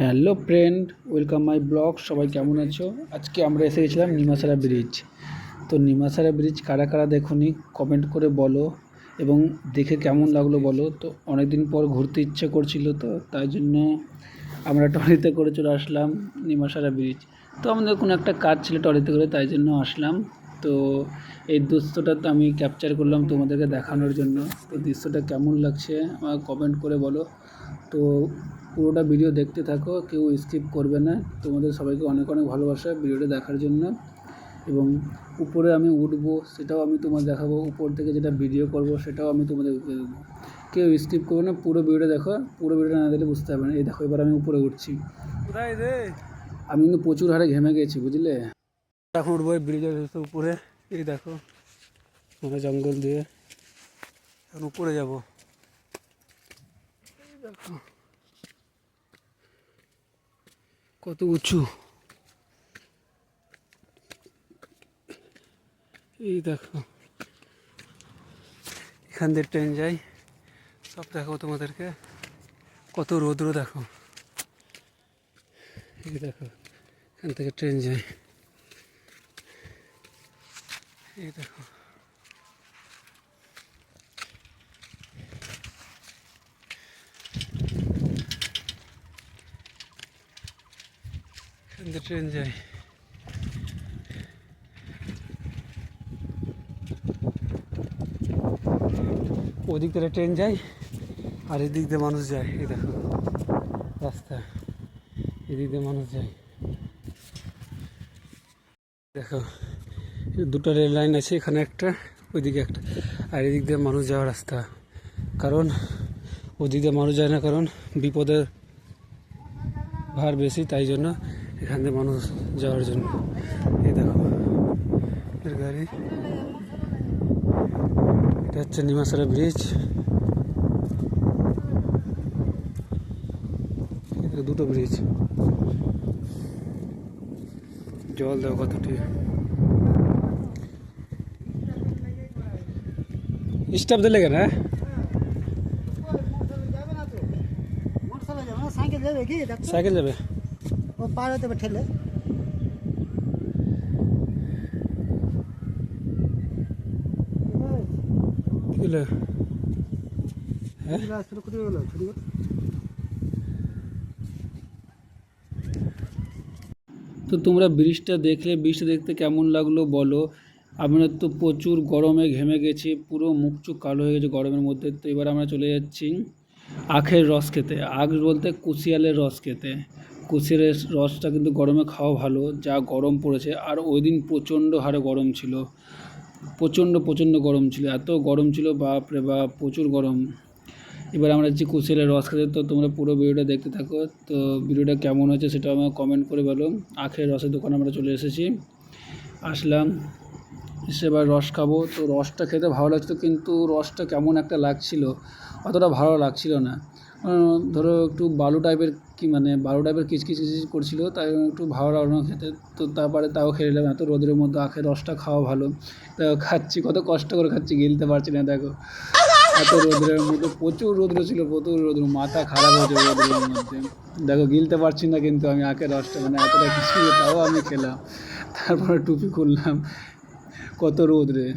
Hello friend, welcome my blog. সবাই কেমন আছো? আজকে আমরা এসে গেছিলাম নিমাসারা ব্রিজ। তো নিমাসারা ব্রিজ কারা কারা দেখোনি কমেন্ট করে বলো, এবং দেখে কেমন লাগলো বলো। তো অনেক দিন পর ঘুরতে ইচ্ছে করছিল, তো তাই জন্য আমরা ট্রলিতে করে চলে আসলাম নিমাসারা ব্রিজ। তো আমাদের কোনো একটা কাজ ছিল ট্রলিতে করে, তাই জন্য আসলাম। তো এই দৃশ্যটা তো আমি ক্যাপচার করলাম তোমাদেরকে দেখানোর জন্য। তো দৃশ্যটা কেমন লাগছে আমাকে কমেন্ট করে বলো। তো পুরোটা ভিডিও দেখতে থাকো, কেউ স্কিপ করবে না। তোমাদের সবাইকে অনেক অনেক ভালোবাসা ভিডিওটা দেখার জন্য। এবং উপরে আমি উঠবো, সেটাও আমি তোমাদের দেখাবো। উপর থেকে যেটা ভিডিও করব সেটাও আমি তোমাদেরকে দেবো। কেউ স্কিপ করবে না, পুরো ভিডিওটা দেখো। পুরো ভিডিওটা না দেখলে বুঝতে পারবে না। এই দেখো, এবার আমি উপরে উঠছি। আমি কিন্তু প্রচুর হারে ঘেমে গেছি, বুঝলে। এখন উঠবো ব্রিজের উপরে। এই দেখো, আমরা জঙ্গল দিয়ে এখন উপরে যাব। দেখো কত উঁচু। এই দেখো, এখান দিয়ে ট্রেন যাই, সব দেখো তোমাদেরকে। কত রৌদ্র দেখো। এই দেখো, এখান থেকে ট্রেন যায়। এই দেখো, এখান থেকে ট্রেন যায়। ওদিক থেকে ট্রেন যায় আর এদিক দিয়ে মানুষ যায়। এই দেখো রাস্তা, এদিক দিয়ে মানুষ যায়। দেখো, দুটো রেল লাইন আছে, এখানে একটা, ওইদিকে একটা, আর এদিক দিয়ে মানুষ যাওয়ার রাস্তা। কারণ ওদিক দিয়ে মানুষ যায় না, কারণ বিপদের ভার বেশি, তাই জন্য এখান দিয়ে মানুষ যাওয়ার জন্য। এই দেখো এর গাড়ি। এটা হচ্ছে নিমাসারা ব্রিজ। দুটো ব্রিজ, জল দাও কতটি। স্টাফ দিলে কেন? সাইকেল যাবে, ও পার হতে ঠেলে। তো তোমরা ব্রিজটা দেখলে, ব্রিজটা দেখতে কেমন লাগলো বলো। আমরা তো প্রচুর গরমে ঘেমে গেছি, পুরো মুখ চুখ কালো হয়ে গেছে গরমের মধ্যে। তো এবার আমরা চলে যাচ্ছি আখের রস খেতে। আখ বলতে কুশিয়ালের রস খেতে। কুশিয়ালের রসটা কিন্তু গরমে খাওয়া ভালো, যা গরম পড়েছে। আর ওই দিন প্রচণ্ড হারে গরম ছিল, প্রচণ্ড গরম ছিল, এত গরম ছিল বাপরে বাপ, প্রচুর গরম। এবার আমরা যাচ্ছি কুশিয়ালের রস খেতে। তো তোমরা পুরো ভিডিওটা দেখতে থাকো। তো ভিডিওটা কেমন হয়েছে সেটা আমাকে কমেন্ট করে বলো। আখের রসের দোকানে আমরা চলে এসেছি, আসলাম, এসে এবার রস খাবো। তো রসটা খেতে ভালো লাগছিলো, কিন্তু রসটা কেমন একটা লাগছিল, অতটা ভালো লাগছিল না। ধরো একটু বালু টাইপের, বালু টাইপের কিচকিচ করছিল, তাই একটু ভালো লাগলো না খেতে। তো তারপরে তাও খেয়ে নিলাম। এত রোদের মধ্যে আখের রসটা খাওয়া ভালো, তাও খাচ্ছি, কত কষ্ট করে খাচ্ছি, গিলতে পারছি না। দেখো এত রোদ্রের মধ্যে, প্রচুর রৌদ্র ছিল, প্রচুর রৌদ্র, মাথা খারাপ হয়েছে রোদ্রের মধ্যে। দেখো গিলতে পারছি না, কিন্তু আমি আখের রসটা, এতটা কিছু, তাও আমি খেলাম। তারপরে টুপি খুললাম, কত রোদ রে।